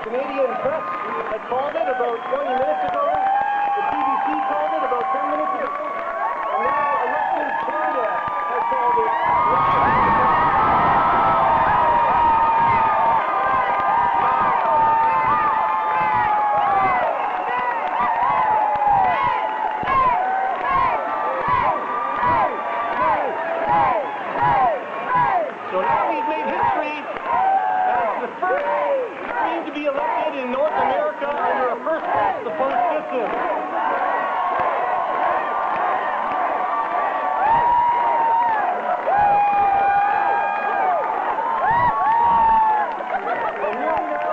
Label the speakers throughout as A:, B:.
A: Canadian press had called it about 20 minutes ago. The CBC called it about 10 minutes ago. And now Elections Canada has called it live. So now we've made history as the first queen to be elected in North America under a first-past-the-post system. And here we now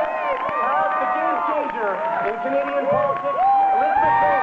A: have the game changer in Canadian politics, Elizabeth May.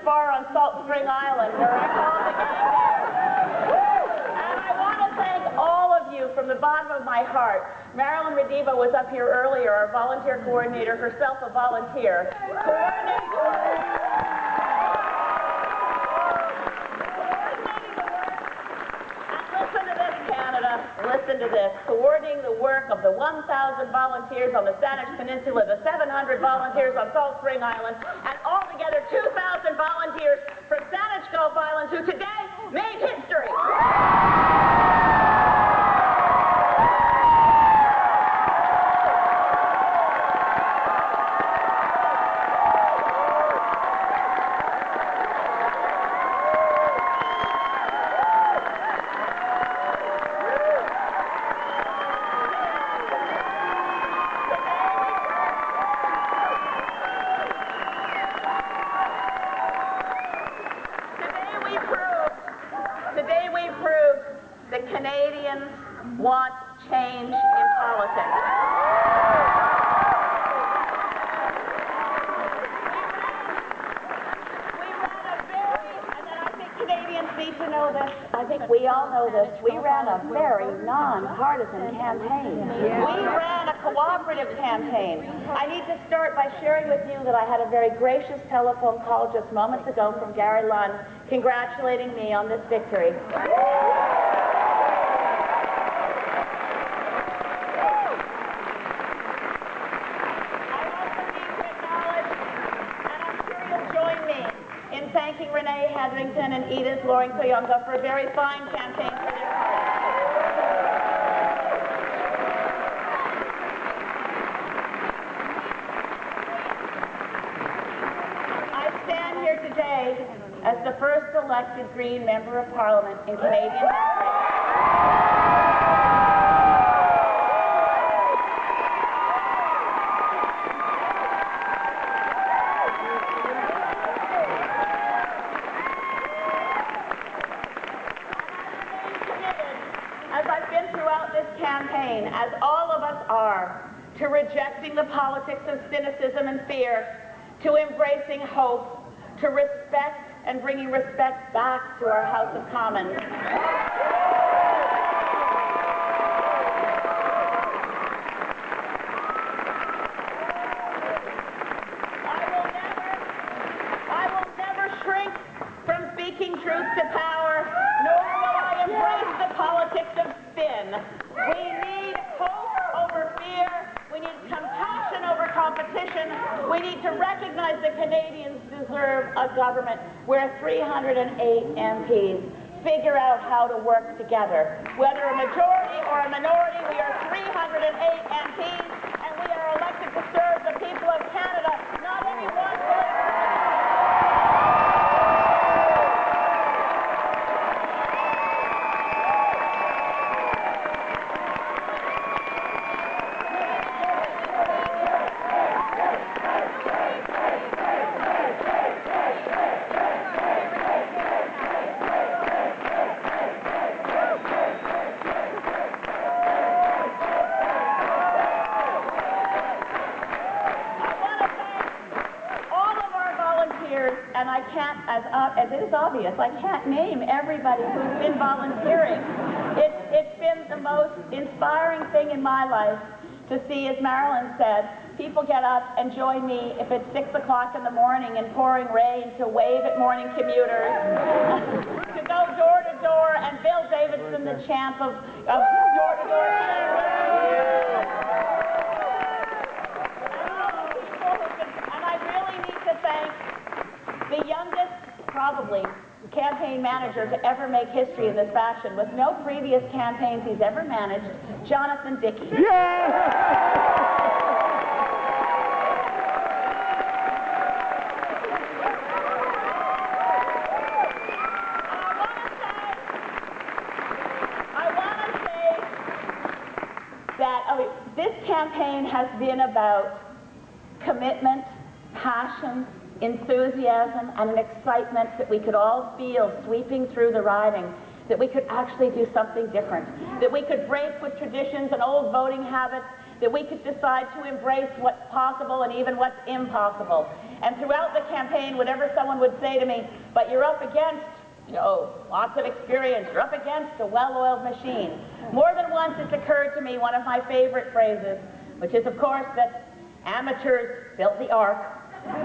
A: Bar on Salt Spring Island, where I called the gang there. And I want to thank all of you from the bottom of my heart. Marilyn Rediva was up here earlier, our volunteer coordinator, herself a volunteer. Coordinating the work. And listen to this, Canada. Listen to this. Coordinating the work of the 1,000 volunteers on the Saanich Peninsula, the 700 volunteers on Salt Spring Island, and altogether 2,000 volunteers from Saanich Gulf Islands who today made history. Today we proved that Canadians want change in politics. We ran a very, and I think Canadians need to know this, I think we all know this, we ran a very non-partisan campaign. We ran a cooperative campaign. I need to start by sharing with you that I had a very gracious telephone call just moments ago from Gary Lunn, congratulating me on this victory. In thanking Renee Hetherington and Edith Loring-Soyonga for a very fine campaign for their party. I stand here today as the first elected Green Member of Parliament in Canadian history. As I've been throughout this campaign, as all of us are, to rejecting the politics of cynicism and fear, to embracing hope, to respect and bringing respect back to our House of Commons. I will never shrink from speaking truth to power, nor will I embrace the politics of spin. We need hope over fear. We need compassion over competition. election, we need to recognize that Canadians deserve a government where 308 MPs figure out how to work together. Whether a majority or a minority, we are 308 MPs, and we are elected to serve the people of Canada, not any one political party. And I can't, as it is obvious, I can't name everybody who's been volunteering. It's been the most inspiring thing in my life to see, as Marilyn said, people get up and join me if it's 6 o'clock in the morning in pouring rain to wave at morning commuters, to go door to door, and Bill Davidson, the champ of door to door. And I really need to thank the youngest, probably, campaign manager to ever make history in this fashion, with no previous campaigns he's ever managed, Jonathan Dickey. Yeah! This campaign has been about commitment, passion, enthusiasm, and an excitement that we could all feel sweeping through the riding, that we could actually do something different, that we could break with traditions and old voting habits, that we could decide to embrace what's possible and even what's impossible. And throughout the campaign, whenever someone would say to me, but you're up against, lots of experience, you're up against a well-oiled machine. More than once it's occurred to me one of my favorite phrases, which is, of course, that amateurs built the ark. Titanic.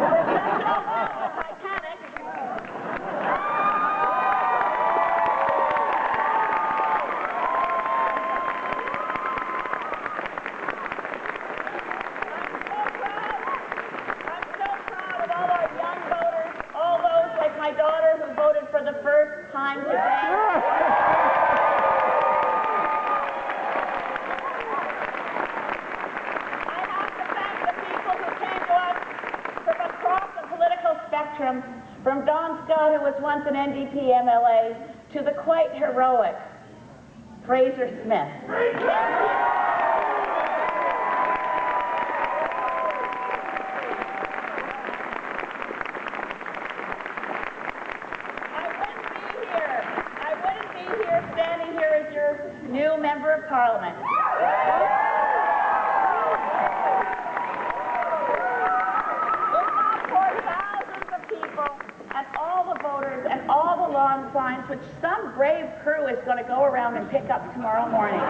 A: I'm so proud of all our young voters, all those like my daughter who voted for the first time today. From Don Scott, who was once an NDP MLA, to the quite heroic Fraser Smith. I wouldn't be here standing here as your new Member of Parliament. And all the voters and all the lawn signs, which some brave crew is going to go around and pick up tomorrow morning.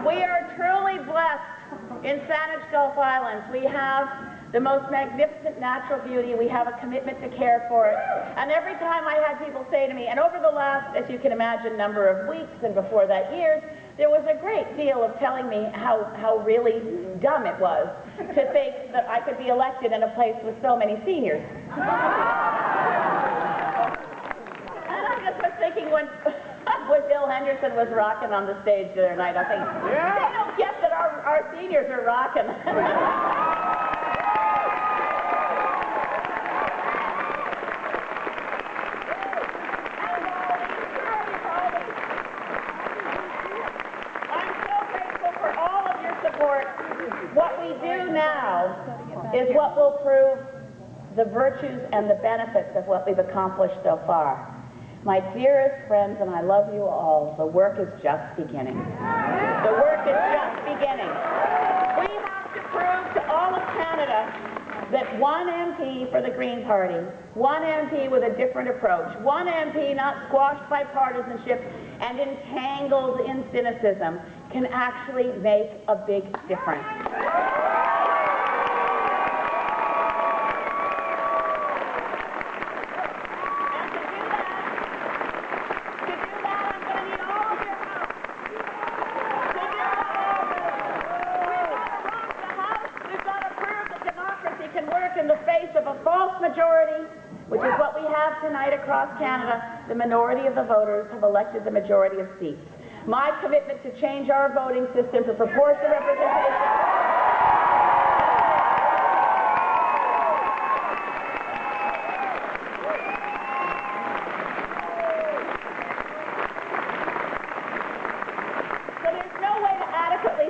A: We are truly blessed in Saanich Gulf Islands. We have the most magnificent natural beauty. We have a commitment to care for it. And every time I had people say to me, and over the last, as you can imagine, number of weeks and before that years, there was a great deal of telling me how really dumb it was to think that I could be elected in a place with so many seniors. And I just was thinking when Bill Henderson was rocking on the stage the other night, I think, they don't get that our seniors are rocking. What we do now is what will prove the virtues and the benefits of what we've accomplished so far. My dearest friends, and I love you all, the work is just beginning. The work is just beginning. We have to prove to all of Canada that one MP for the Green Party, one MP with a different approach, one MP not squashed by partisanship and entangled in cynicism, can actually make a big difference. of a false majority, which is what we have tonight across Canada, the minority of the voters have elected the majority of seats. My commitment to change our voting system to proportional representation.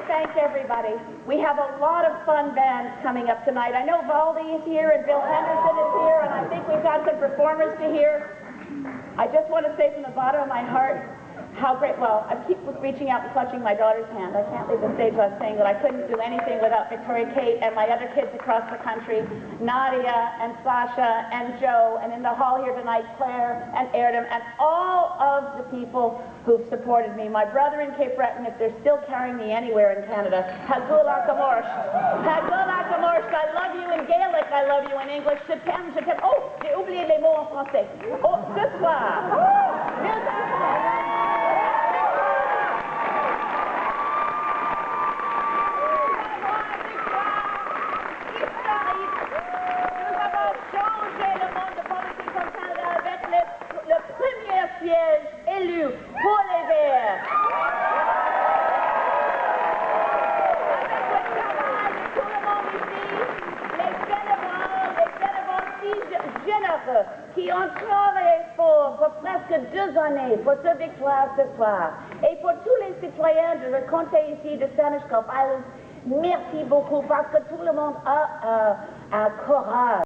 A: Thank everybody. We have a lot of fun bands coming up tonight. I know Valdi is here and Bill Henderson is here, and I think we've got some performers to hear. I just want to say from the bottom of my heart how great, well, I keep reaching out and clutching my daughter's hand. I can't leave the stage without saying that I couldn't do anything without Victoria Kate and my other kids across the country, Nadia and Sasha and Joe, and in the hall here tonight, Claire and Erdem, and all of the people who've supported me. My brother in Cape Breton, if they're still carrying me anywhere in Canada, Hagula Kamorsh. Hagula Kamorsh, I love you in Gaelic, I love you in English. Je t'aime, je t'aime. Oh, j'ai oublié les mots en français. Oh, ce soir. Siège élu pour les Verts. Avec le travail de tout le monde ici, les bénévoles si généreux qui ont travaillé fort pour presque 2 années pour cette victoire ce soir. Et pour tous les citoyens de le comté ici de Saanich, merci beaucoup parce que tout le monde a un courage.